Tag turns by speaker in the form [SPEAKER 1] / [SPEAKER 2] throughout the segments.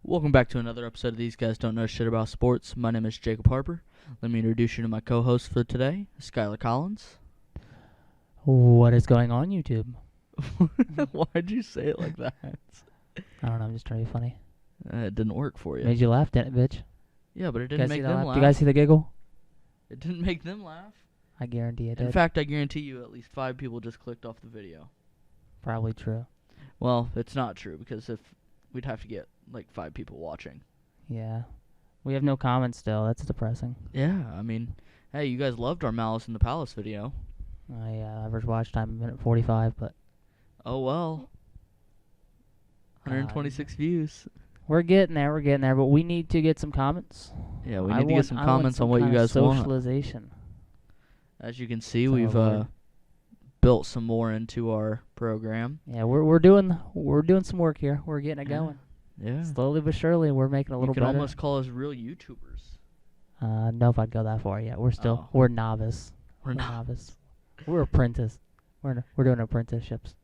[SPEAKER 1] Welcome back to another episode of These Guys Don't Know Shit About Sports. My name is Jacob Harper. Let me introduce you to my co-host for today, Skylar Collins.
[SPEAKER 2] What is going on, YouTube?
[SPEAKER 1] Why'd you say it like that?
[SPEAKER 2] I don't know, I'm just trying to be funny.
[SPEAKER 1] It didn't work for you.
[SPEAKER 2] Made you laugh, didn't it, bitch?
[SPEAKER 1] Yeah, but it didn't make them laugh.
[SPEAKER 2] Do you guys see the giggle?
[SPEAKER 1] It didn't make them laugh.
[SPEAKER 2] I guarantee it did.
[SPEAKER 1] In fact, I guarantee you at least 5 people just clicked off the video.
[SPEAKER 2] Probably true.
[SPEAKER 1] Well, it's not true because if we'd have to get like 5 people watching.
[SPEAKER 2] Yeah. We have no comments still. That's depressing.
[SPEAKER 1] Yeah, I mean, hey, you guys loved our Malice in the Palace video.
[SPEAKER 2] Average watch time, 1:45, but...
[SPEAKER 1] Oh, well. 126 views.
[SPEAKER 2] We're getting there, but we need to get some comments.
[SPEAKER 1] Yeah, we need to get some comments on what you guys want.
[SPEAKER 2] Socialization.
[SPEAKER 1] As you can see, we've built some more into our program.
[SPEAKER 2] Yeah, we're doing some work here. We're getting it going.
[SPEAKER 1] Yeah.
[SPEAKER 2] Slowly but surely, we're making a little better.
[SPEAKER 1] You could almost call us real YouTubers.
[SPEAKER 2] No, if I'd go that far yet. We're novice. We're novice. We're apprentice. We're doing apprenticeships.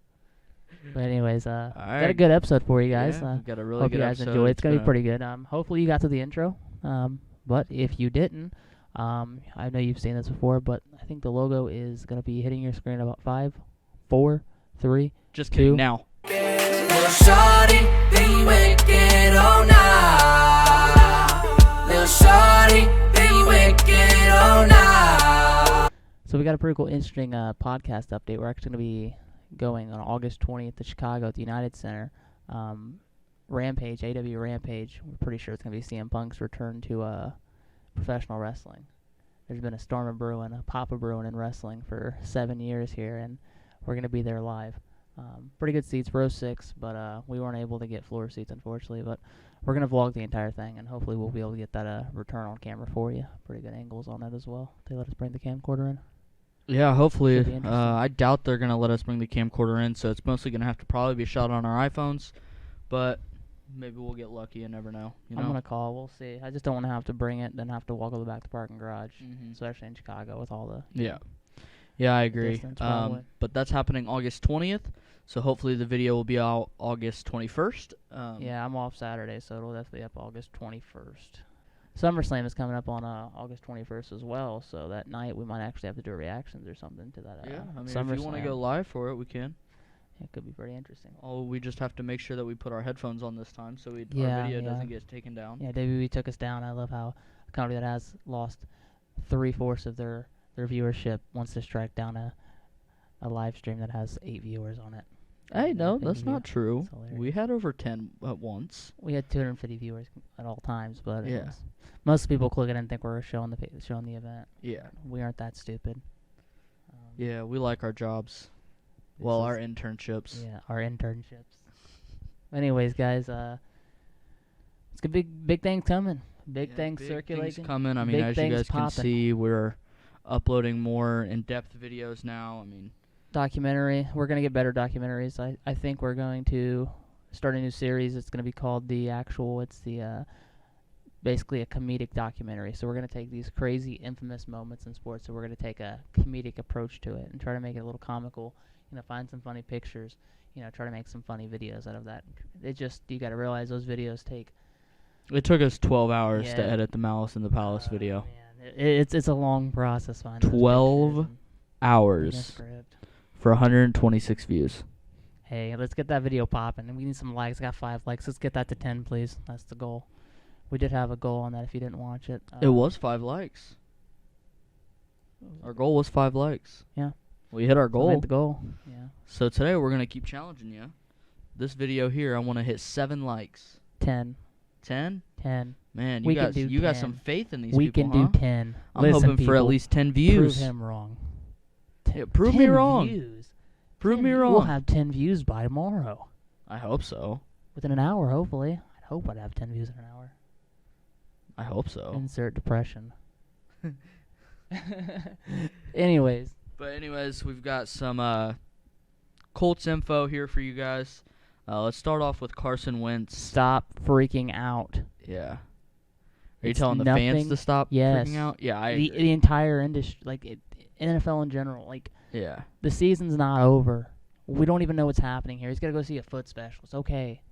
[SPEAKER 2] But anyways, got a good episode for you guys.
[SPEAKER 1] Yeah, got a really
[SPEAKER 2] hope
[SPEAKER 1] good
[SPEAKER 2] you guys
[SPEAKER 1] episode.
[SPEAKER 2] enjoy. It's gonna be pretty good. Hopefully you got to the intro. But if you didn't, I know you've seen this before, but I think the logo is gonna be hitting your screen about 5, 4, 3.
[SPEAKER 1] Just kidding. Now.
[SPEAKER 3] Little shorty, then you ain't get on now. Little shorty, then you ain't get on now.
[SPEAKER 2] So we got a pretty cool, interesting podcast update. We're actually going to be going on August 20th to Chicago at the United Center. Rampage, AW Rampage. We're pretty sure it's going to be CM Punk's return to professional wrestling. There's been a storm of brewing, a pop of brewing in wrestling for 7 years here, and we're going to be there live. Pretty good seats, row 6, but we weren't able to get floor seats, unfortunately. But we're going to vlog the entire thing, and hopefully we'll be able to get that return on camera for you. Pretty good angles on it as well. They let us bring the camcorder in.
[SPEAKER 1] Yeah, hopefully. I doubt they're going to let us bring the camcorder in, so it's mostly going to have to probably be shot on our iPhones. But maybe we'll get lucky. You never know. I'm
[SPEAKER 2] going to call. We'll see. I just don't want to have to bring it, then have to walk all the way back to the parking garage, especially in Chicago with all the...
[SPEAKER 1] Yeah, I agree. But that's happening August 20th, so hopefully the video will be out August 21st.
[SPEAKER 2] Yeah, I'm off Saturday, so it'll definitely be up August 21st. SummerSlam is coming up on August 21st as well, so that night we might actually have to do reactions or something to that.
[SPEAKER 1] Yeah, I mean, if you want to go live for it, we can.
[SPEAKER 2] It could be pretty interesting.
[SPEAKER 1] Oh, we just have to make sure that we put our headphones on this time so our video doesn't get taken down.
[SPEAKER 2] Yeah, WWE took us down. I love how a company that has lost 3/4 of their viewership wants to strike down a live stream that has 8 viewers on it.
[SPEAKER 1] Hey, no, that's not true. We had over 10 at once.
[SPEAKER 2] We had 250 viewers at all times, but most people click it and think we're showing the event.
[SPEAKER 1] Yeah.
[SPEAKER 2] We aren't that stupid.
[SPEAKER 1] Yeah, we like our jobs. Well, our internships.
[SPEAKER 2] Yeah, our internships. Anyways, guys, it's a big things coming. Big things circulating.
[SPEAKER 1] Things coming. I mean, as you guys can see, we're uploading more in-depth videos now. I mean,
[SPEAKER 2] documentary. We're going to get better documentaries. I think we're going to start a new series. It's going to be called basically a comedic documentary. So we're going to take these crazy, infamous moments in sports, so we're going to take a comedic approach to it and try to make it a little comical, find some funny pictures, try to make some funny videos out of that. You got to realize those videos take...
[SPEAKER 1] It took us 12 hours to edit the Malice in the Palace video.
[SPEAKER 2] Man. It's a long process.
[SPEAKER 1] 12 hours for 126 views.
[SPEAKER 2] Hey, let's get that video popping. And we need some likes. I got 5 likes. Let's get that to 10, please. That's the goal. We did have a goal on that if you didn't watch it.
[SPEAKER 1] It was 5 likes. Our goal was 5 likes.
[SPEAKER 2] Yeah.
[SPEAKER 1] We hit our goal.
[SPEAKER 2] We hit the goal. Yeah.
[SPEAKER 1] So today we're going to keep challenging you. This video here, I want to hit 7 likes.
[SPEAKER 2] 10.
[SPEAKER 1] 10?
[SPEAKER 2] 10.
[SPEAKER 1] Man, you got some faith in these
[SPEAKER 2] people,
[SPEAKER 1] huh?
[SPEAKER 2] We can do 10.
[SPEAKER 1] I'm hoping for at least 10 views.
[SPEAKER 2] Prove him wrong.
[SPEAKER 1] Prove me wrong.
[SPEAKER 2] Views.
[SPEAKER 1] Prove me wrong.
[SPEAKER 2] We'll have 10 views by tomorrow.
[SPEAKER 1] I hope so.
[SPEAKER 2] Within an hour, hopefully. I'd hope I'd have 10 views in an hour.
[SPEAKER 1] I hope so.
[SPEAKER 2] Insert depression. Anyways,
[SPEAKER 1] we've got some Colts info here for you guys. Let's start off with Carson Wentz.
[SPEAKER 2] Stop freaking out.
[SPEAKER 1] Yeah. Are you telling the fans to stop freaking out? Yeah, I agree.
[SPEAKER 2] The entire industry, NFL in general, the season's not over. We don't even know what's happening here. He's got to go see a foot specialist. Okay.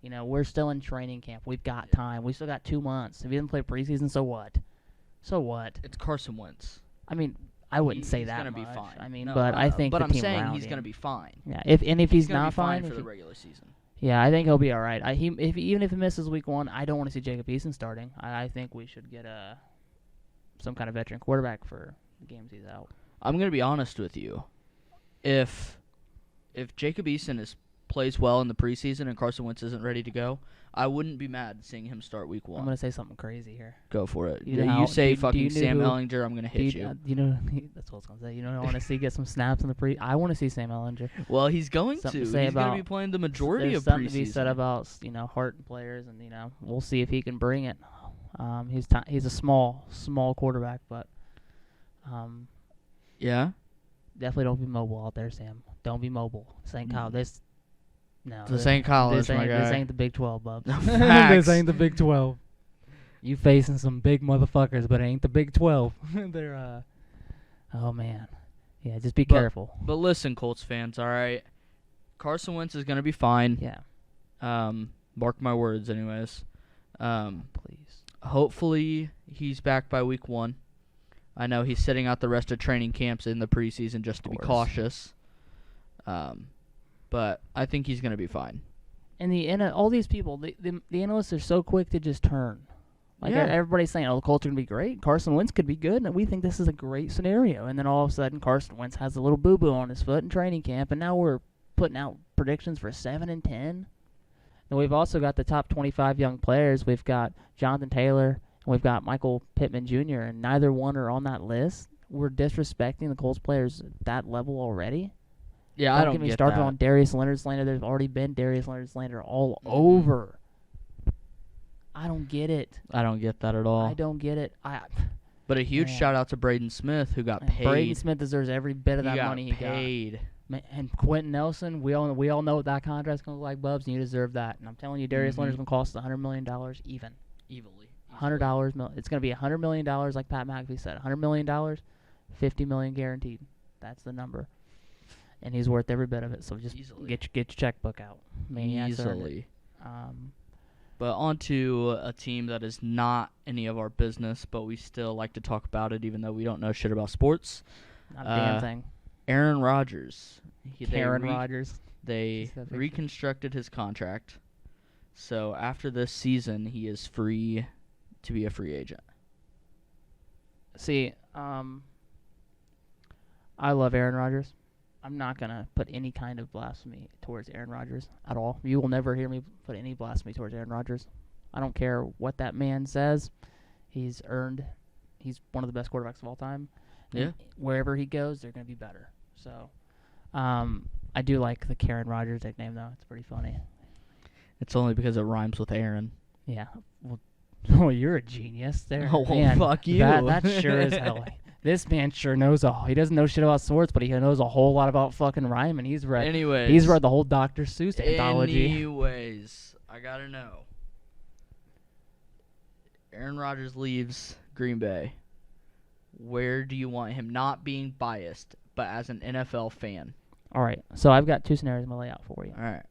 [SPEAKER 2] You know, we're still in training camp. We've got time. We still got 2 months. If he doesn't play preseason, so what? So what?
[SPEAKER 1] It's Carson Wentz.
[SPEAKER 2] I mean, I wouldn't say
[SPEAKER 1] He's
[SPEAKER 2] that
[SPEAKER 1] gonna
[SPEAKER 2] much.
[SPEAKER 1] be fine.
[SPEAKER 2] I mean,
[SPEAKER 1] No,
[SPEAKER 2] but I think
[SPEAKER 1] but
[SPEAKER 2] the
[SPEAKER 1] I'm
[SPEAKER 2] team
[SPEAKER 1] saying
[SPEAKER 2] around
[SPEAKER 1] he's
[SPEAKER 2] him.
[SPEAKER 1] gonna be fine.
[SPEAKER 2] Yeah, if he's
[SPEAKER 1] He's gonna
[SPEAKER 2] not
[SPEAKER 1] be fine
[SPEAKER 2] fine,
[SPEAKER 1] for the regular season.
[SPEAKER 2] yeah, I think he'll be all right. Even if he misses week 1, I don't want to see Jacob Eason starting. I think we should get some kind of veteran quarterback for the games he's out.
[SPEAKER 1] I'm gonna be honest with you. If Jacob Eason plays well in the preseason and Carson Wentz isn't ready to go, I wouldn't be mad seeing him start week 1.
[SPEAKER 2] I'm gonna say something crazy here.
[SPEAKER 1] Go for it.
[SPEAKER 2] You know
[SPEAKER 1] say
[SPEAKER 2] do
[SPEAKER 1] fucking
[SPEAKER 2] you know
[SPEAKER 1] Sam
[SPEAKER 2] who-
[SPEAKER 1] Ehlinger, I'm gonna hit you.
[SPEAKER 2] You know, that's what I was gonna say. You know, I want to see get some snaps in the pre. I want to see Sam Ehlinger.
[SPEAKER 1] Well, he's going
[SPEAKER 2] Something
[SPEAKER 1] to.
[SPEAKER 2] to say
[SPEAKER 1] He's going to
[SPEAKER 2] about-
[SPEAKER 1] be playing the majority
[SPEAKER 2] There's
[SPEAKER 1] of
[SPEAKER 2] something
[SPEAKER 1] preseason.
[SPEAKER 2] to be said about Hart players, and we'll see if he can bring it. He's a small quarterback, but
[SPEAKER 1] Yeah.
[SPEAKER 2] definitely don't be mobile out there, Sam. Don't be mobile. This ain't Kyle. This
[SPEAKER 1] ain't college,
[SPEAKER 2] This
[SPEAKER 1] my
[SPEAKER 2] ain't,
[SPEAKER 1] guy.
[SPEAKER 2] this ain't the Big 12, bub.
[SPEAKER 1] Facts.
[SPEAKER 2] This ain't the Big 12. You facing some big motherfuckers, but it ain't the Big 12. They're oh man, yeah. Just be careful.
[SPEAKER 1] But listen, Colts fans, all right. Carson Wentz is going to be fine.
[SPEAKER 2] Yeah.
[SPEAKER 1] Mark my words, anyways.
[SPEAKER 2] Please.
[SPEAKER 1] Hopefully he's back by week 1. I know he's sitting out the rest of training camps in the preseason just to be cautious. But I think he's going to be fine.
[SPEAKER 2] And all these people, the analysts are so quick to just turn. Like everybody's saying, the Colts are going to be great. Carson Wentz could be good, and we think this is a great scenario. And then all of a sudden, Carson Wentz has a little boo-boo on his foot in training camp, and now we're putting out predictions for 7-10. And we've also got the top 25 young players. We've got Jonathan Taylor, and we've got Michael Pittman Jr., and neither one are on that list. We're disrespecting the Colts players at that level already.
[SPEAKER 1] Yeah, I don't
[SPEAKER 2] get me
[SPEAKER 1] get
[SPEAKER 2] started
[SPEAKER 1] that.
[SPEAKER 2] on Darius Leonard slander. There's already been Darius Leonard slander all over. I don't get it.
[SPEAKER 1] I don't get that at all.
[SPEAKER 2] I don't get it.
[SPEAKER 1] But a huge shout out to Braden Smith, who got paid.
[SPEAKER 2] Braden Smith deserves every bit of that money he got.
[SPEAKER 1] Paid.
[SPEAKER 2] And Quentin Nelson, we all know what that contract's gonna look like, Bubs, and you deserve that. And I'm telling you, Darius Leonard's gonna cost us $100 million even.
[SPEAKER 1] Evilly.
[SPEAKER 2] $100 It's gonna be $100 million, like Pat McAfee said. $100 million, $50 million guaranteed. That's the number. And he's worth every bit of it. So just get your checkbook out. Maniacs
[SPEAKER 1] Easily.
[SPEAKER 2] earned it.
[SPEAKER 1] But on to a team that is not any of our business, but we still like to talk about it, even though we don't know shit about sports.
[SPEAKER 2] Not a damn thing.
[SPEAKER 1] Aaron Rodgers.
[SPEAKER 2] Rodgers.
[SPEAKER 1] They reconstructed his contract. So after this season, he is free to be a free agent.
[SPEAKER 2] See, I love Aaron Rodgers. I'm not going to put any kind of blasphemy towards Aaron Rodgers at all. You will never hear me put any blasphemy towards Aaron Rodgers. I don't care what that man says. He's one of the best quarterbacks of all time.
[SPEAKER 1] Yeah.
[SPEAKER 2] And wherever he goes, they're going to be better. So, I do like the Karen Rodgers nickname, though. It's pretty funny.
[SPEAKER 1] It's only because it rhymes with Aaron.
[SPEAKER 2] Yeah. Well, you're a genius there.
[SPEAKER 1] Oh, well,
[SPEAKER 2] man,
[SPEAKER 1] fuck you.
[SPEAKER 2] That sure is hell. This man sure knows he doesn't know shit about sports, but he knows a whole lot about fucking rhyming. He's read the whole Dr. Seuss anthology.
[SPEAKER 1] Anyways, I gotta know. Aaron Rodgers leaves Green Bay. Where do you want him, not being biased, but as an NFL fan?
[SPEAKER 2] All right, so I've got 2 scenarios I'm going to lay out for you.
[SPEAKER 1] All right.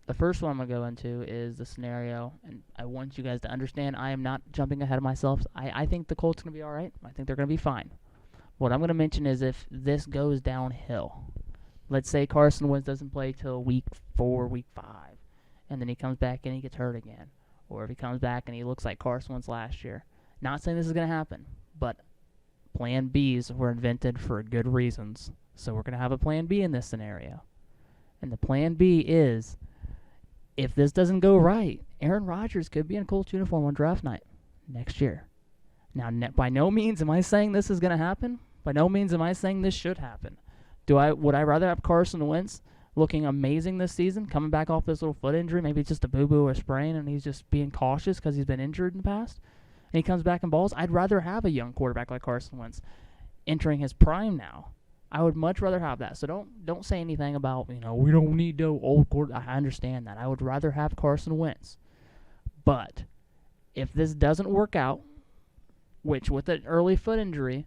[SPEAKER 2] The first one I'm going to go into is the scenario, and I want you guys to understand I am not jumping ahead of myself. I think the Colts are going to be all right. I think they're going to be fine. What I'm going to mention is if this goes downhill, let's say Carson Wentz doesn't play till week 4, week 5, and then he comes back and he gets hurt again. Or if he comes back and he looks like Carson Wentz last year. Not saying this is going to happen, but plan Bs were invented for good reasons. So we're going to have a plan B in this scenario. And the plan B is, if this doesn't go right, Aaron Rodgers could be in a Colts uniform on draft night next year. Now, by no means am I saying this is going to happen. By no means am I saying this should happen. Would I rather have Carson Wentz looking amazing this season, coming back off this little foot injury, maybe it's just a boo-boo or a sprain, and he's just being cautious because he's been injured in the past, and he comes back and balls? I'd rather have a young quarterback like Carson Wentz entering his prime now. I would much rather have that. So don't say anything about, we don't need no old quarterback. I understand that. I would rather have Carson Wentz. But if this doesn't work out, which with an early foot injury,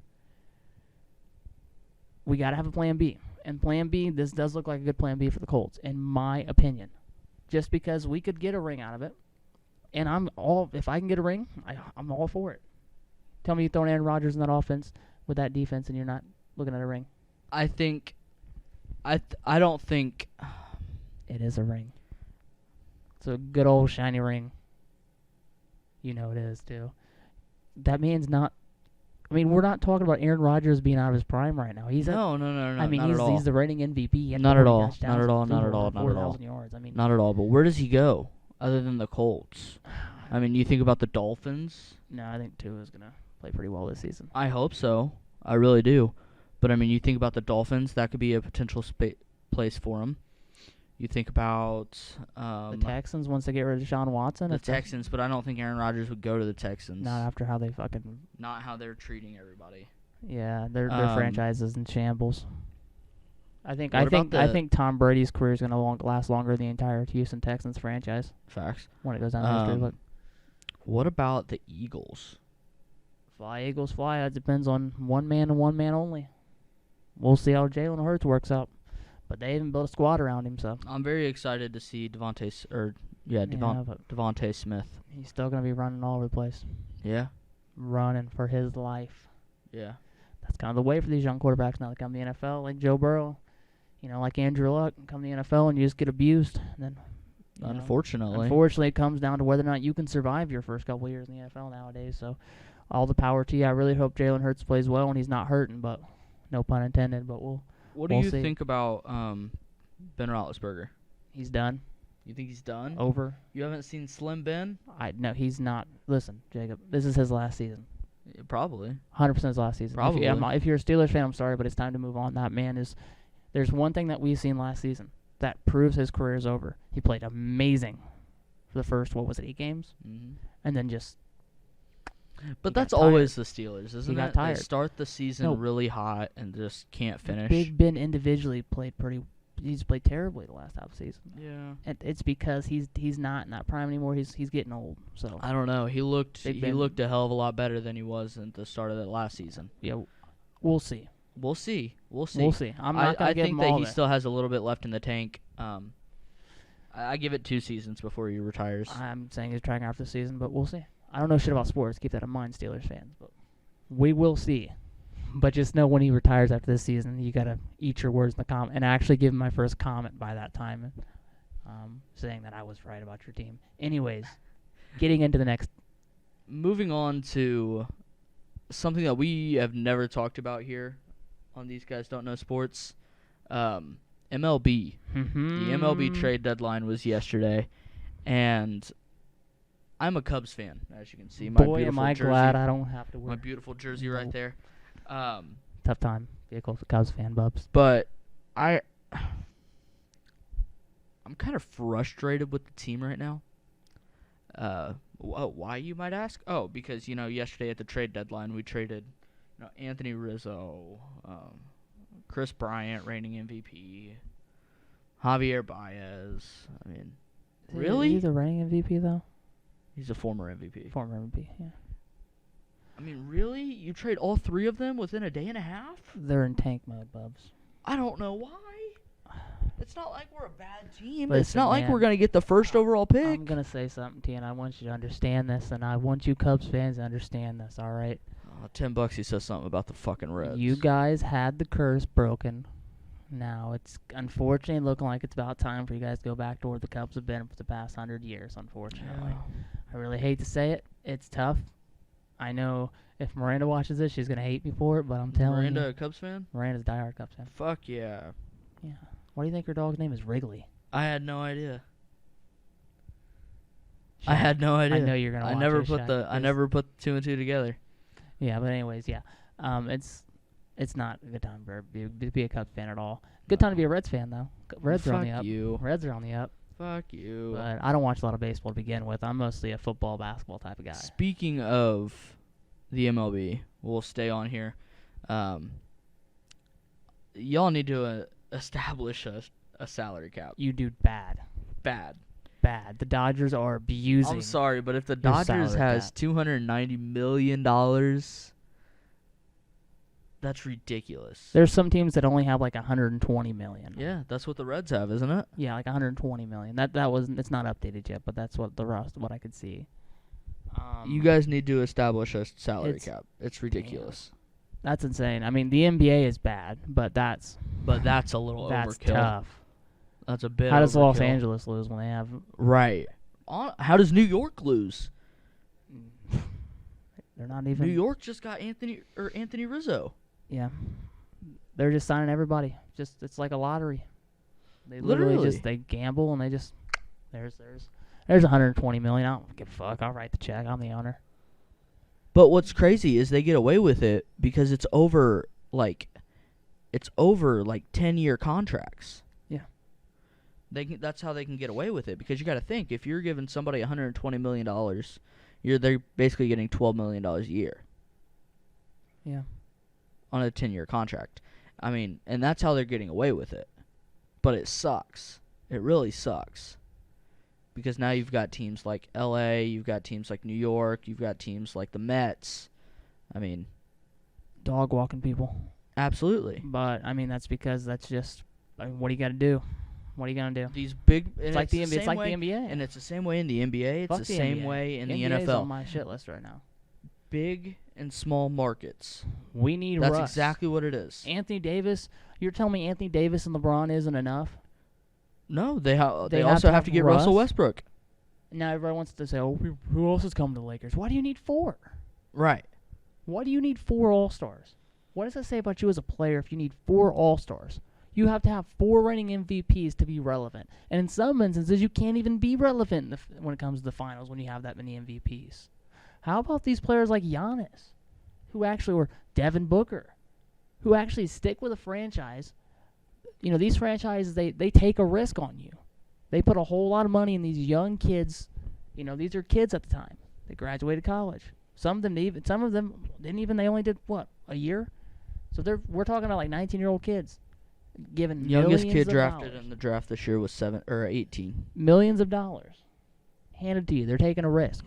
[SPEAKER 2] we got to have a plan B. And plan B, this does look like a good plan B for the Colts, in my opinion. just because we could get a ring out of it. And if I can get a ring, I'm all for it. Tell me you throw Aaron Rodgers in that offense with that defense and you're not looking at a ring.
[SPEAKER 1] I don't think
[SPEAKER 2] it is a ring. It's a good old shiny ring. You know it is too. That means not. I mean, we're not talking about Aaron Rodgers being out of his prime right now.
[SPEAKER 1] No.
[SPEAKER 2] I mean, he's the reigning MVP.
[SPEAKER 1] Not at all. Not at all.
[SPEAKER 2] 4,000 yards. I mean,
[SPEAKER 1] not at all. But where does he go other than the Colts? I mean, you think about the Dolphins.
[SPEAKER 2] No, I think Tua is gonna play pretty well this season.
[SPEAKER 1] I hope so. I really do. But I mean, you think about the Dolphins. That could be a potential place for him. You think about
[SPEAKER 2] the Texans once they get rid of Deshaun Watson.
[SPEAKER 1] The Texans, but I don't think Aaron Rodgers would go to the Texans.
[SPEAKER 2] Not after how they
[SPEAKER 1] Not how they're treating everybody.
[SPEAKER 2] Yeah, their franchise is in shambles. I think Tom Brady's career is going to last longer than the entire Houston Texans franchise.
[SPEAKER 1] Facts.
[SPEAKER 2] When it goes down the history book.
[SPEAKER 1] What about the Eagles?
[SPEAKER 2] Fly, Eagles, fly. It depends on one man and one man only. We'll see how Jalen Hurts works out. But they haven't built a squad around him, so.
[SPEAKER 1] I'm very excited to see Devontae Smith.
[SPEAKER 2] He's still going to be running all over the place.
[SPEAKER 1] Yeah.
[SPEAKER 2] Running for his life.
[SPEAKER 1] Yeah.
[SPEAKER 2] That's kind of the way for these young quarterbacks now to come to the NFL, like Joe Burrow. Like Andrew Luck, come to the NFL and you just get abused. And then, Unfortunately, it comes down to whether or not you can survive your first couple of years in the NFL nowadays. So, all the power to you. I really hope Jalen Hurts plays well and he's not hurting, but no pun intended. But
[SPEAKER 1] What do you think about Ben Roethlisberger?
[SPEAKER 2] He's done.
[SPEAKER 1] You think he's done?
[SPEAKER 2] Over.
[SPEAKER 1] You haven't seen Slim Ben?
[SPEAKER 2] No, he's not. Listen, Jacob, this is his last season.
[SPEAKER 1] Yeah, probably.
[SPEAKER 2] 100% his last season.
[SPEAKER 1] Probably.
[SPEAKER 2] If you're a Steelers fan, I'm sorry, but it's time to move on. That man is. There's one thing that we've seen last season that proves his career is over. He played amazing for the first, 8 games?
[SPEAKER 1] Mm-hmm.
[SPEAKER 2] And then just.
[SPEAKER 1] But that's always the Steelers, isn't it?
[SPEAKER 2] He got tired.
[SPEAKER 1] They start the season really hot and just can't finish.
[SPEAKER 2] Big Ben individually played he's played terribly the last half season.
[SPEAKER 1] Yeah.
[SPEAKER 2] And it's because he's not in that prime anymore. He's getting old. So
[SPEAKER 1] I don't know. He looked a hell of a lot better than he was at the start of that last season.
[SPEAKER 2] Yeah. We'll see.
[SPEAKER 1] We'll see.
[SPEAKER 2] I'm not going to give him all
[SPEAKER 1] I think that he still has a little bit left in the tank. I give it 2 seasons before he retires.
[SPEAKER 2] I'm saying he's trying after the season, but we'll see. I don't know shit about sports. Keep that in mind, Steelers fans. But we will see. But just know when he retires after this season, you got to eat your words in the comment. And I actually give him my first comment by that time, saying that I was right about your team. Anyways, getting into the next.
[SPEAKER 1] Moving on to something that we have never talked about here on These Guys Don't Know Sports. MLB.
[SPEAKER 2] Mm-hmm.
[SPEAKER 1] The MLB trade deadline was yesterday, and I'm a Cubs fan, as you can see.
[SPEAKER 2] Boy, am I glad I don't have to wear
[SPEAKER 1] my beautiful jersey right there.
[SPEAKER 2] Tough time. Be a Cubs fan, Bubs.
[SPEAKER 1] But I'm kind of frustrated with the team right now. Why, you might ask? Oh, because, yesterday at the trade deadline, we traded Anthony Rizzo, Chris Bryant, reigning MVP, Javier Baez. I mean, really?
[SPEAKER 2] He's a reigning MVP, though?
[SPEAKER 1] He's a former MVP.
[SPEAKER 2] Former MVP, yeah.
[SPEAKER 1] I mean, really? You trade all 3 of them within a day and a half?
[SPEAKER 2] They're in tank mode, Bubs.
[SPEAKER 1] I don't know why. It's not like we're a bad team.
[SPEAKER 2] Listen,
[SPEAKER 1] it's not like we're going to get the first overall pick.
[SPEAKER 2] I'm going to say something to you, and I want you to understand this, and I want you Cubs fans to understand this, all right?
[SPEAKER 1] $10 he says something about the fucking Reds.
[SPEAKER 2] You guys had the curse broken. Now, it's unfortunately looking like it's about time for you guys to go back to where the Cubs have been for the past 100 years, unfortunately. Yeah. I really hate to say it. It's tough. I know if Miranda watches this, she's going to hate me for it, but I'm telling you.
[SPEAKER 1] Miranda a Cubs fan?
[SPEAKER 2] Miranda's a diehard Cubs fan.
[SPEAKER 1] Fuck yeah.
[SPEAKER 2] Yeah. Why do you think your dog's name is Wrigley?
[SPEAKER 1] I had no idea. I had no idea.
[SPEAKER 2] I know you're going to watch it.
[SPEAKER 1] I never put 2 and 2 together.
[SPEAKER 2] Yeah, but anyways, yeah. It's not a good time to be a Cubs fan at all. Good time to be a Reds fan, though. Reds are on the up.
[SPEAKER 1] You.
[SPEAKER 2] Reds are on the up.
[SPEAKER 1] Fuck you.
[SPEAKER 2] But I don't watch a lot of baseball to begin with. I'm mostly a football, basketball type of guy.
[SPEAKER 1] Speaking of the MLB, we'll stay on here. Y'all need to establish a salary cap.
[SPEAKER 2] You do bad.
[SPEAKER 1] Bad.
[SPEAKER 2] The Dodgers are abusing.
[SPEAKER 1] I'm sorry, but if the Dodgers has $290 million, that's That's ridiculous.
[SPEAKER 2] There's some teams that only have like 120 million.
[SPEAKER 1] Yeah, that's what the Reds have, isn't it?
[SPEAKER 2] Yeah, like 120 million. It's not updated yet, but that's what what I could see.
[SPEAKER 1] You guys need to establish a salary cap. It's ridiculous.
[SPEAKER 2] That's insane. I mean, the NBA is bad, but that's
[SPEAKER 1] a little
[SPEAKER 2] that's
[SPEAKER 1] overkill.
[SPEAKER 2] tough.
[SPEAKER 1] That's a bit.
[SPEAKER 2] How does Los
[SPEAKER 1] overkill.
[SPEAKER 2] Angeles lose when they have?
[SPEAKER 1] Right. How does New York lose?
[SPEAKER 2] They're not even.
[SPEAKER 1] New York just got Anthony Rizzo.
[SPEAKER 2] Yeah, they're just signing everybody. It's like a lottery. They literally just they gamble and they just there's 120 million. I don't give a fuck. I'll write the check. I'm the owner.
[SPEAKER 1] But what's crazy is they get away with it because it's over 10-year contracts.
[SPEAKER 2] Yeah.
[SPEAKER 1] That's how they can get away with it, because you got to think, if you're giving somebody $120 million, they're basically getting $12 million a year.
[SPEAKER 2] Yeah.
[SPEAKER 1] On a 10-year contract. I mean, and that's how they're getting away with it. But it sucks. It really sucks. Because now you've got teams like LA, you've got teams like New York, you've got teams like the Mets. I mean,
[SPEAKER 2] dog walking people.
[SPEAKER 1] Absolutely.
[SPEAKER 2] But I mean, that's because that's just what do you got to do? What are you gonna do?
[SPEAKER 1] These big.
[SPEAKER 2] It's like the NBA. It's like the NBA.
[SPEAKER 1] And it's the same way in the NBA. It's
[SPEAKER 2] Fuck
[SPEAKER 1] the same
[SPEAKER 2] NBA.
[SPEAKER 1] way in the
[SPEAKER 2] NBA is
[SPEAKER 1] NFL.
[SPEAKER 2] on my shit list right now.
[SPEAKER 1] Big and small markets.
[SPEAKER 2] We need
[SPEAKER 1] That's
[SPEAKER 2] Russ.
[SPEAKER 1] exactly what it is.
[SPEAKER 2] Anthony Davis. You're telling me Anthony Davis and LeBron isn't enough?
[SPEAKER 1] No, they also have to get
[SPEAKER 2] Russ.
[SPEAKER 1] Russell Westbrook.
[SPEAKER 2] Now everybody wants to say, "Oh, who else is coming to the Lakers?" Why do you need 4?
[SPEAKER 1] Right.
[SPEAKER 2] Why do you need 4 All-Stars? What does that say about you as a player if you need 4 All-Stars? You have to have 4 reigning MVPs to be relevant. And in some instances, you can't even be relevant when it comes to the finals when you have that many MVPs. How about these players like Giannis, or Devin Booker, who actually stick with a franchise? You know, these franchises, they take a risk on you. They put a whole lot of money in these young kids. You know, these are kids at the time. They graduated college. Some of them didn't even, they only did, a year? So we're talking about like 19-year-old kids. Given
[SPEAKER 1] Youngest
[SPEAKER 2] millions
[SPEAKER 1] kid
[SPEAKER 2] of
[SPEAKER 1] drafted
[SPEAKER 2] dollars.
[SPEAKER 1] in the draft this year was 18.
[SPEAKER 2] Millions of dollars handed to you. They're taking a risk.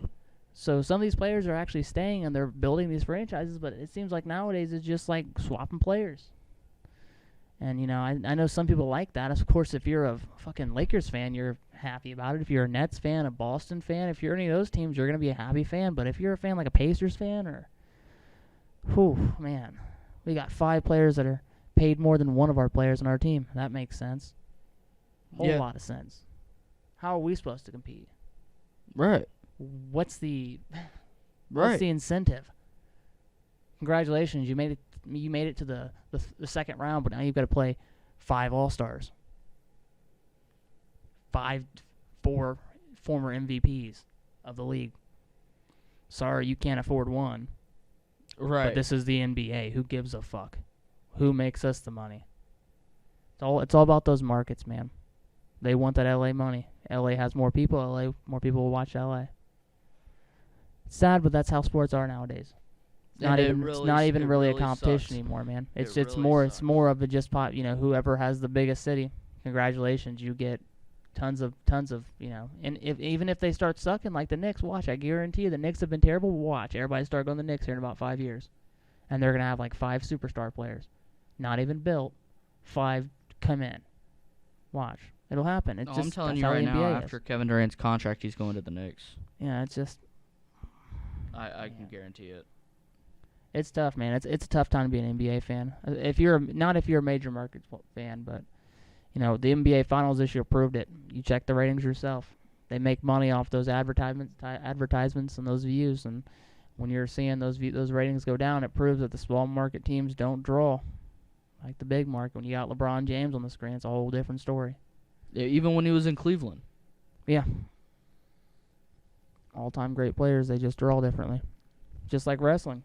[SPEAKER 2] So some of these players are actually staying and they're building these franchises, but it seems like nowadays it's just like swapping players. And, you know, I know some people like that. Of course, if you're a fucking Lakers fan, you're happy about it. If you're a Nets fan, a Boston fan, if you're any of those teams, you're going to be a happy fan. But if you're a fan like a Pacers fan man, we got 5 players that are paid more than one of our players on our team. That makes sense. Whole lot of sense. How are we supposed to compete?
[SPEAKER 1] Right.
[SPEAKER 2] What's the incentive? Congratulations, you made it to the second round, but now you've got to play 5 All-Stars. 4 former MVPs of the league. Sorry, you can't afford one.
[SPEAKER 1] Right.
[SPEAKER 2] But this is the NBA. Who gives a fuck? Who makes us the money? It's all about those markets, man. They want that LA money. LA has more people. More people will watch LA. It's sad, but that's how sports are nowadays. It's not even really a competition anymore, man. It's more of a just pot. You know, whoever has the biggest city. Congratulations, you get tons of And even if they start sucking like the Knicks, watch. I guarantee you, the Knicks have been terrible. Watch, everybody start going to the Knicks here in about 5 years, and they're gonna have like 5 superstar players, not even built. 5 come in. Watch, it'll happen.
[SPEAKER 1] I'm telling you right now, after Kevin Durant's contract, he's going to the Knicks.
[SPEAKER 2] Yeah, it's just.
[SPEAKER 1] I can guarantee it.
[SPEAKER 2] It's tough, man. It's a tough time to be an NBA fan. If you're a major market fan, but you know the NBA Finals this year proved it. You check the ratings yourself. They make money off those advertisements and those views. And when you're seeing those ratings go down, it proves that the small market teams don't draw like the big market. When you got LeBron James on the screen, it's a whole different story.
[SPEAKER 1] Yeah, even when he was in Cleveland.
[SPEAKER 2] Yeah. All-time great players, they just draw differently. Just like wrestling.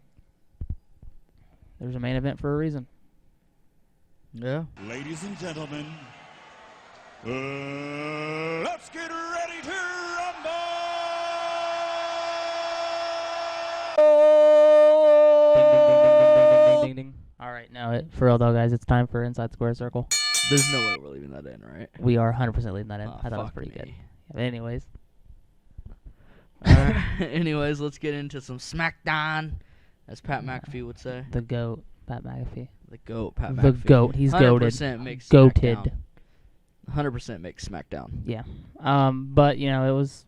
[SPEAKER 2] There's a main event for a reason.
[SPEAKER 4] Yeah. Ladies and gentlemen, let's get ready to rumble!
[SPEAKER 2] Ding, ding, ding, ding, ding. All right, now, for real though, guys, it's time for Inside Square Circle.
[SPEAKER 1] There's no way we're leaving that in, right?
[SPEAKER 2] We are 100% leaving that in.
[SPEAKER 1] Oh,
[SPEAKER 2] I thought it was
[SPEAKER 1] fuck
[SPEAKER 2] pretty
[SPEAKER 1] me.
[SPEAKER 2] good. But anyways.
[SPEAKER 1] Anyways, let's get into some SmackDown, as Pat McAfee would say.
[SPEAKER 2] The GOAT. Pat McAfee.
[SPEAKER 1] The GOAT, Pat
[SPEAKER 2] The
[SPEAKER 1] McAfee.
[SPEAKER 2] GOAT. He's goated.
[SPEAKER 1] 100% makes
[SPEAKER 2] Goated.
[SPEAKER 1] SmackDown. 100% makes SmackDown.
[SPEAKER 2] Yeah. But, you know, it was,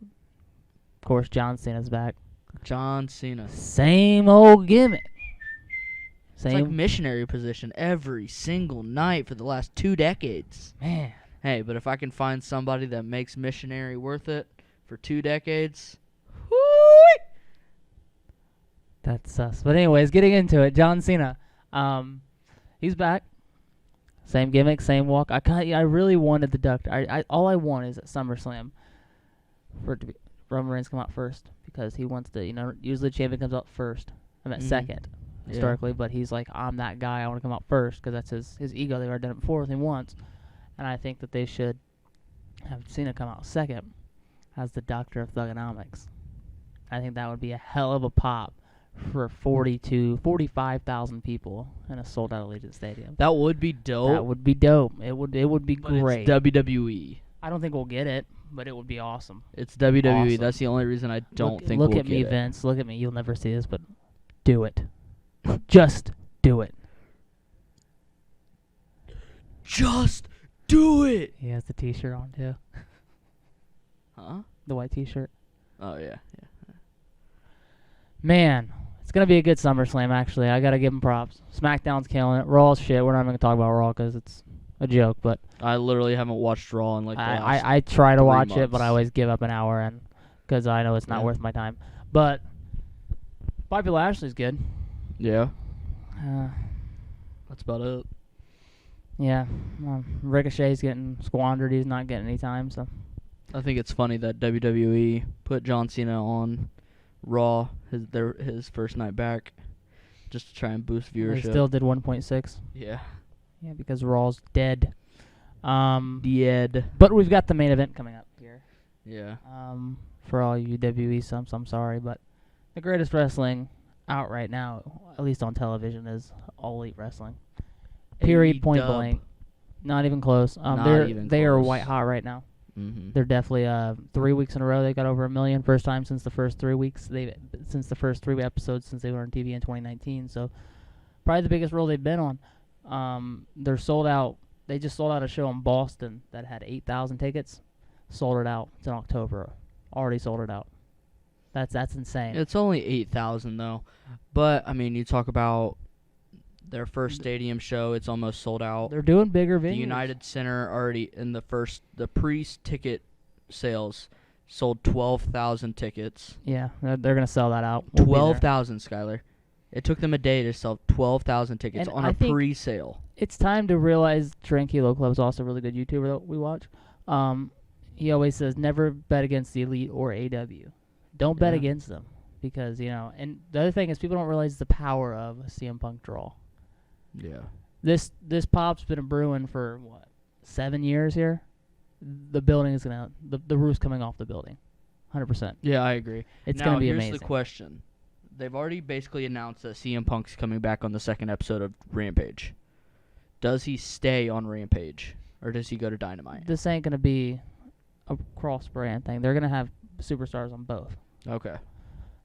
[SPEAKER 2] of course, John Cena's back.
[SPEAKER 1] John Cena.
[SPEAKER 2] Same old gimmick.
[SPEAKER 1] It's like missionary position every single night for the last 2 decades.
[SPEAKER 2] Man.
[SPEAKER 1] Hey, but if I can find somebody that makes missionary worth it for 2 decades,
[SPEAKER 2] That's sus. But anyways, getting into it, John Cena. He's back. Same gimmick, same walk. I really wanted the duck. All I want is at SummerSlam for it to be Roman Reigns come out first, because he wants to. You know, usually the champion comes out first. I meant second historically, but he's like, I'm that guy. I want to come out first because that's his ego. They've already done it before with him once, and I think that they should have Cena come out second as the Doctor of Thugonomics. I think that would be a hell of a pop for 45,000 people in a sold-out Allegiant Stadium.
[SPEAKER 1] that would be dope.
[SPEAKER 2] That would be dope. It would be
[SPEAKER 1] but
[SPEAKER 2] great.
[SPEAKER 1] It's WWE.
[SPEAKER 2] I don't think we'll get it, but it would be awesome.
[SPEAKER 1] It's WWE.
[SPEAKER 2] Awesome.
[SPEAKER 1] That's the only reason I don't think
[SPEAKER 2] Look
[SPEAKER 1] we'll
[SPEAKER 2] at me,
[SPEAKER 1] get it.
[SPEAKER 2] Vince. Look at me. You'll never see this, but do it. Just do it.
[SPEAKER 1] Just do it.
[SPEAKER 2] He has the T-shirt on too.
[SPEAKER 1] Huh?
[SPEAKER 2] The white T-shirt.
[SPEAKER 1] Oh yeah.
[SPEAKER 2] Man, it's gonna be a good SummerSlam. Actually, I gotta give him props. SmackDown's killing it. Raw's shit. We're not even gonna talk about Raw because it's a joke. But
[SPEAKER 1] I literally haven't watched Raw in like the last
[SPEAKER 2] I try to
[SPEAKER 1] 3
[SPEAKER 2] watch it, but
[SPEAKER 1] months.
[SPEAKER 2] I always give up an hour and because I know it's not
[SPEAKER 1] Yeah.
[SPEAKER 2] worth my time. But Bobby Lashley's good.
[SPEAKER 1] Yeah.
[SPEAKER 2] Uh,
[SPEAKER 1] That's about it.
[SPEAKER 2] yeah, Ricochet's getting squandered. He's not getting any time. So
[SPEAKER 1] I think it's funny that WWE put John Cena on Raw his first night back, just to try and boost
[SPEAKER 2] they
[SPEAKER 1] viewership.
[SPEAKER 2] still did 1.6.
[SPEAKER 1] Yeah.
[SPEAKER 2] Yeah, because Raw's dead.
[SPEAKER 1] Dead.
[SPEAKER 2] But we've got the main event coming up here.
[SPEAKER 1] Yeah.
[SPEAKER 2] For all you WWE subs, I'm sorry, but the greatest wrestling out right now, at least on television, is All Elite Wrestling. Period. Point
[SPEAKER 1] A-dub.
[SPEAKER 2] blank. Not even close.
[SPEAKER 1] Not even
[SPEAKER 2] they are
[SPEAKER 1] close.
[SPEAKER 2] white hot right now.
[SPEAKER 1] Mm-hmm.
[SPEAKER 2] They're definitely 3 weeks in a row they got over 1 million. First time since the first 3 weeks. Since the first 3 episodes since they were on TV in 2019. So probably the biggest role they've been on. They're sold out. They just sold out a show in Boston that had 8,000 tickets. Sold it out. It's in October. Already sold it out. That's insane.
[SPEAKER 1] It's only 8,000 though, but I mean, you talk about their first stadium show; it's almost sold out.
[SPEAKER 2] They're doing bigger venues.
[SPEAKER 1] The United Center already in the pre-ticket sales sold 12,000 tickets.
[SPEAKER 2] Yeah, they're gonna sell that out. We'll be there.
[SPEAKER 1] 12,000, Skylar. It took them a day to sell 12,000 tickets
[SPEAKER 2] And
[SPEAKER 1] on
[SPEAKER 2] I
[SPEAKER 1] a
[SPEAKER 2] think
[SPEAKER 1] pre-sale.
[SPEAKER 2] It's time to realize Tranquilo Club is also a really good YouTuber that we watch. He always says never bet against the Elite or AW. Don't bet
[SPEAKER 1] Yeah.
[SPEAKER 2] against them because, you know, and the other thing is people don't realize the power of a CM Punk draw.
[SPEAKER 1] Yeah.
[SPEAKER 2] This pop's been brewing for, 7 years here? The building is going to, the roof's coming off the building. 100%.
[SPEAKER 1] Yeah, I agree.
[SPEAKER 2] It's going to be
[SPEAKER 1] here's
[SPEAKER 2] amazing.
[SPEAKER 1] the question. They've already basically announced that CM Punk's coming back on the second episode of Rampage. Does he stay on Rampage, or does he go to Dynamite?
[SPEAKER 2] This ain't going to be a cross-brand thing. They're going to have superstars on both.
[SPEAKER 1] Okay.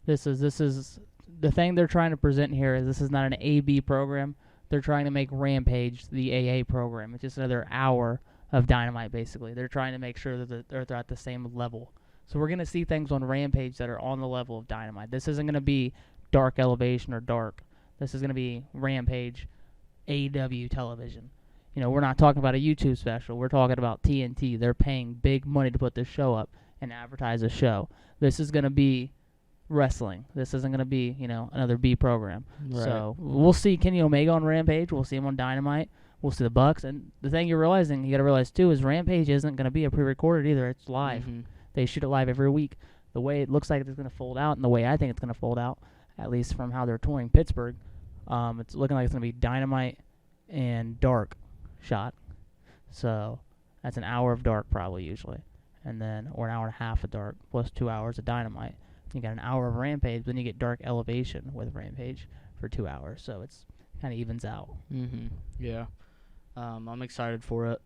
[SPEAKER 2] This is the thing they're trying to present here is this is not an AB program. They're trying to make Rampage the AA program. It's just another hour of Dynamite, basically. They're trying to make sure that they're at the same level. So we're going to see things on Rampage that are on the level of Dynamite. This isn't going to be Dark Elevation or Dark. This is going to be Rampage AEW television. You know, we're not talking about a YouTube special. We're talking about TNT. They're paying big money to put this show up and advertise a show. This is going to be wrestling. This isn't going to be, you know, another B program.
[SPEAKER 1] Right.
[SPEAKER 2] So we'll see Kenny Omega on Rampage. We'll see him on Dynamite. We'll see the Bucks. And the thing you got to realize, too, is Rampage isn't going to be a pre-recorded either. It's live.
[SPEAKER 1] Mm-hmm.
[SPEAKER 2] They shoot it live every week. The way it looks like it's going to fold out and the way I think it's going to fold out, at least from how they're touring Pittsburgh, it's looking like it's going to be Dynamite and Dark shot. So that's an hour of Dark probably usually. And then, or an hour and a half of Dark plus 2 hours of Dynamite. You got an hour of Rampage, then you get Dark Elevation with Rampage for 2 hours. So it's kind of evens out.
[SPEAKER 1] Mm-hmm. Yeah. I'm excited for it.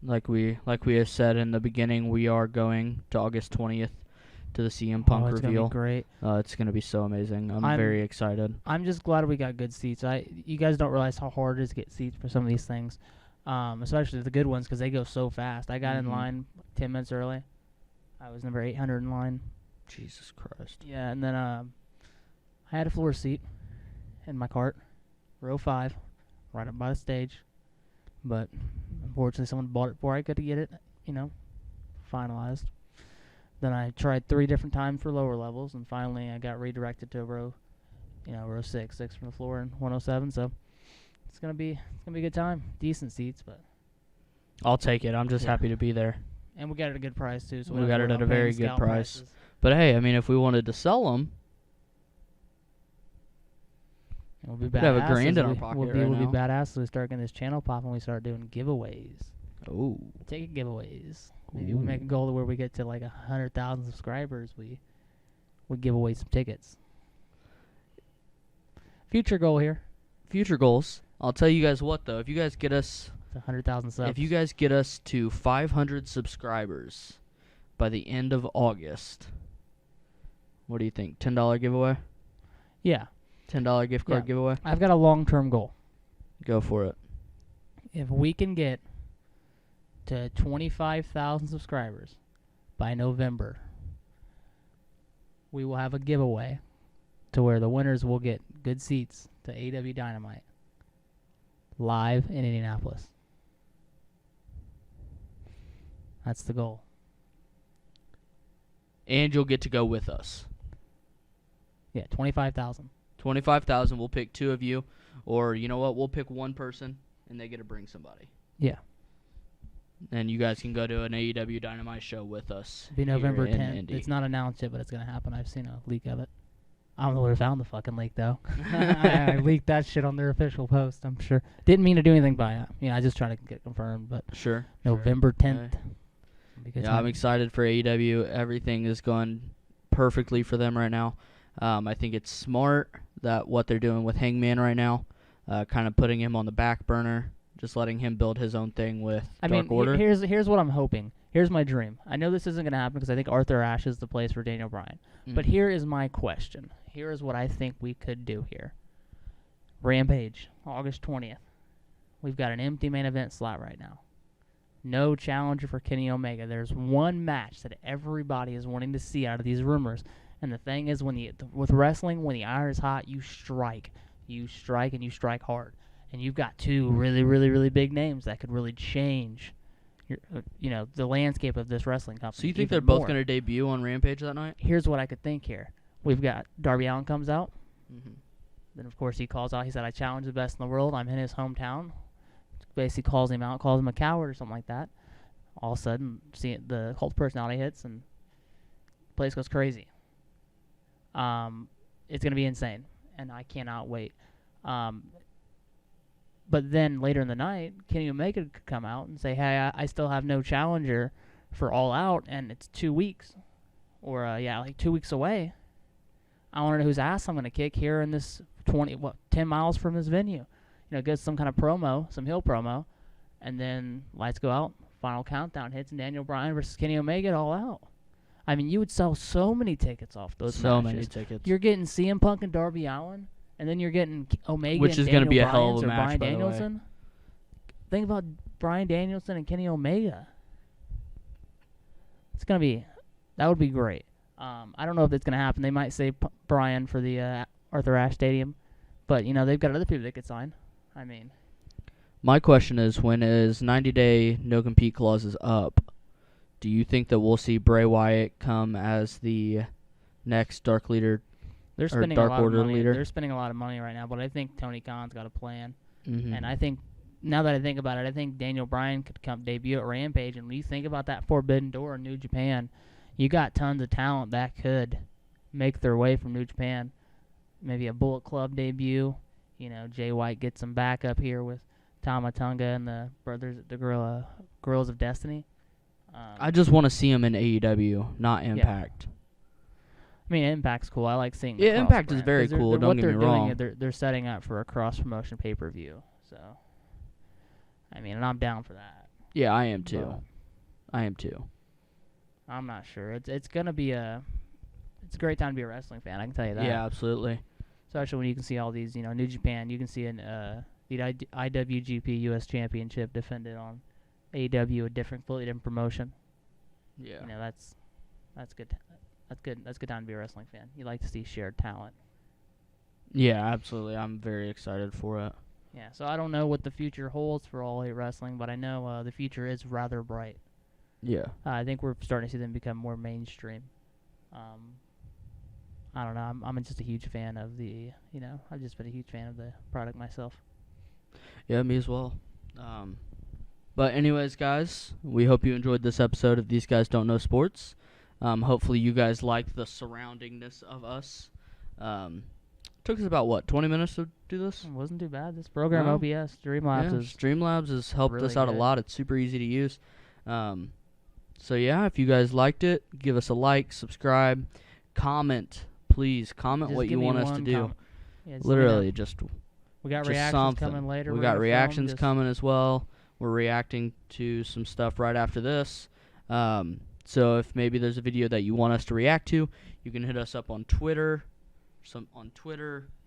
[SPEAKER 1] Like we have said in the beginning, we are going to August 20th to the CM Punk
[SPEAKER 2] it's
[SPEAKER 1] reveal.
[SPEAKER 2] Gonna be great.
[SPEAKER 1] It's gonna be so amazing. I'm very excited.
[SPEAKER 2] I'm just glad we got good seats. You guys don't realize how hard it is to get seats for some of these things, especially the good ones because they go so fast. I got in line 10 minutes early. I was number 800 in line.
[SPEAKER 1] Jesus Christ.
[SPEAKER 2] Yeah, and then I had a floor seat in my cart, row 5, right up by the stage. But unfortunately, someone bought it before I could get it, finalized. Then I tried 3 different times for lower levels, and finally I got redirected to row 6 from the floor and 107. So it's gonna be a good time. Decent seats, but
[SPEAKER 1] I'll take it. I'm just happy to be there.
[SPEAKER 2] and we got it at a good price too. So
[SPEAKER 1] we got it at a very good price. But hey, I mean, if we wanted to sell them,
[SPEAKER 2] we'll be
[SPEAKER 1] we'd have a grand in our pocket
[SPEAKER 2] we'll
[SPEAKER 1] right
[SPEAKER 2] be
[SPEAKER 1] now.
[SPEAKER 2] badass. So we start getting this channel popping. We start doing giveaways.
[SPEAKER 1] Oh.
[SPEAKER 2] Ticket giveaways. Maybe we make a goal to where we get to like 100,000 subscribers. We give away some tickets. Future goal here.
[SPEAKER 1] Future goals. I'll tell you guys what though. If you guys get us
[SPEAKER 2] to 100,000 subs.
[SPEAKER 1] If you guys get us to 500 subscribers by the end of August, what do you think? $10 giveaway?
[SPEAKER 2] Yeah.
[SPEAKER 1] $10 gift card giveaway?
[SPEAKER 2] I've got a long-term goal.
[SPEAKER 1] Go for it.
[SPEAKER 2] If we can get to 25,000 subscribers by November, we will have a giveaway to where the winners will get good seats to AW Dynamite live in Indianapolis. That's the goal.
[SPEAKER 1] And you'll get to go with us.
[SPEAKER 2] Yeah, 25,000.
[SPEAKER 1] 25,000. We'll pick 2 of you. Or, you know what? We'll pick 1 person, and they get to bring somebody.
[SPEAKER 2] Yeah.
[SPEAKER 1] And you guys can go to an AEW Dynamite show with us.
[SPEAKER 2] It'll be November
[SPEAKER 1] here
[SPEAKER 2] 10th.
[SPEAKER 1] in Indy.
[SPEAKER 2] It's not announced yet, but it's going to happen. I've seen a leak of it. I don't know where I found the fucking leak, though. I leaked that shit on their official post, I'm sure. Didn't mean to do anything by it. I just tried to get confirmed, but
[SPEAKER 1] Sure.
[SPEAKER 2] November 10th.
[SPEAKER 1] Okay. Yeah, I'm excited for AEW. Everything is going perfectly for them right now. I think it's smart that what they're doing with Hangman right now, kind of putting him on the back burner, just letting him build his own thing with Dark Order.
[SPEAKER 2] Here's what I'm hoping. Here's my dream. I know this isn't going to happen because I think Arthur Ashe is the place for Daniel Bryan. But here is my question. Here is what I think we could do here. Rampage, August 20th. We've got an empty main event slot right now. No challenger for Kenny Omega. There's one match that everybody is wanting to see out of these rumors. And the thing is, with wrestling, when the iron is hot, you strike. You strike, and you strike hard. And you've got 2 really, really, really big names that could really change the landscape of this wrestling company.
[SPEAKER 1] So you think they're both going to debut on Rampage that night?
[SPEAKER 2] Here's what I could think here. We've got Darby Allin comes out. Then, of course, he calls out. He said, I challenge the best in the world. I'm in his hometown. Basically calls him out, calls him a coward or something like that. All of a sudden, the cult personality hits, and the place goes crazy. It's going to be insane, and I cannot wait. But then later in the night, Kenny Omega could come out and say, hey, I still have no challenger for All Out, and it's 2 weeks. Or, like 2 weeks away. I want to know whose ass I'm going to kick here in this 10 miles from this venue. Get some kind of promo, some heel promo, and then lights go out, final countdown hits, and Daniel Bryan versus Kenny Omega at All Out. I mean, you would sell so many tickets off those matches.
[SPEAKER 1] So many tickets.
[SPEAKER 2] You're getting CM Punk and Darby Allin, and then you're getting Omega
[SPEAKER 1] Which is
[SPEAKER 2] going to
[SPEAKER 1] be a hell of a match,
[SPEAKER 2] Bryan
[SPEAKER 1] by the way.
[SPEAKER 2] Danielson. Think about Bryan Danielson and Kenny Omega. That would be great. I don't know if that's going to happen. They might save Bryan for the Arthur Ashe Stadium, but they've got other people that could sign. I mean,
[SPEAKER 1] my question is, when his 90-day no-compete clause is up, do you think that we'll see Bray Wyatt come as the next Dark Leader?
[SPEAKER 2] They're spending
[SPEAKER 1] Dark
[SPEAKER 2] a lot
[SPEAKER 1] Order
[SPEAKER 2] of money.
[SPEAKER 1] leader?
[SPEAKER 2] They're spending a lot of money right now, but I think Tony Khan's got a plan.
[SPEAKER 1] And
[SPEAKER 2] I think, now that I think about it, I think Daniel Bryan could come debut at Rampage. And when you think about that Forbidden Door in New Japan, you got tons of talent that could make their way from New Japan. Maybe a Bullet Club debut. Jay White gets some back up here with Tama Tonga and the Gorillas of Destiny.
[SPEAKER 1] I just want to see him in AEW, not Impact.
[SPEAKER 2] I mean, Impact's cool. I like seeing.
[SPEAKER 1] Yeah, Impact is very cool. Don't get me wrong.
[SPEAKER 2] They're setting up for a cross-promotion pay-per-view. So, I mean, and I'm down for that.
[SPEAKER 1] Yeah, I am too.
[SPEAKER 2] But
[SPEAKER 1] I am too.
[SPEAKER 2] I'm not sure. It's gonna be a it's a great time to be a wrestling fan. I can tell you that.
[SPEAKER 1] Yeah, absolutely.
[SPEAKER 2] Especially when you can see all these, New Japan. You can see the IWGP U.S. Championship defended on AEW, a completely different promotion.
[SPEAKER 1] Yeah.
[SPEAKER 2] That's good. That's good. That's a good time to be a wrestling fan. You like to see shared talent.
[SPEAKER 1] Yeah, absolutely. I'm very excited for it.
[SPEAKER 2] Yeah. So I don't know what the future holds for All Elite Wrestling, but I know the future is rather bright.
[SPEAKER 1] Yeah.
[SPEAKER 2] I think we're starting to see them become more mainstream. I don't know. I'm just a huge fan of the. I've just been a huge fan of the product myself.
[SPEAKER 1] Yeah, me as well. But anyways, guys, we hope you enjoyed this episode of These Guys Don't Know Sports. Hopefully you guys liked the surroundingness of us. Took us about, 20 minutes to do this?
[SPEAKER 2] It wasn't too bad. This program,
[SPEAKER 1] No.
[SPEAKER 2] OBS, Streamlabs,
[SPEAKER 1] Streamlabs has helped
[SPEAKER 2] really
[SPEAKER 1] us out
[SPEAKER 2] good.
[SPEAKER 1] a lot. It's super easy to use. So yeah, if you guys liked it, give us a like, subscribe, comment. Please comment
[SPEAKER 2] Just
[SPEAKER 1] what you
[SPEAKER 2] give me
[SPEAKER 1] want us to
[SPEAKER 2] one
[SPEAKER 1] do.
[SPEAKER 2] comment. Yeah, just
[SPEAKER 1] Literally, just
[SPEAKER 2] we got
[SPEAKER 1] just
[SPEAKER 2] reactions
[SPEAKER 1] something.
[SPEAKER 2] coming later.
[SPEAKER 1] We
[SPEAKER 2] We're
[SPEAKER 1] got
[SPEAKER 2] gonna
[SPEAKER 1] reactions
[SPEAKER 2] film,
[SPEAKER 1] coming as well. We're reacting to some stuff right after this. So if maybe there's a video that you want us to react to, you can hit us up on Twitter,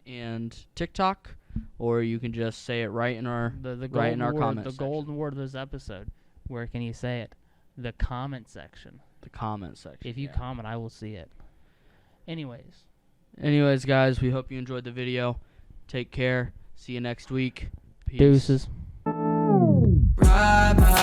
[SPEAKER 1] and TikTok, or you can just say it right in our
[SPEAKER 2] the
[SPEAKER 1] in our
[SPEAKER 2] golden word,
[SPEAKER 1] comment
[SPEAKER 2] the
[SPEAKER 1] section.
[SPEAKER 2] golden word of this episode. Where can you say it? The comment section.
[SPEAKER 1] The comment section.
[SPEAKER 2] If you comment, I will see it.
[SPEAKER 1] Anyways, guys, we hope you enjoyed the video. Take care. See you next week. Peace.
[SPEAKER 2] Deuces.
[SPEAKER 3] Ride my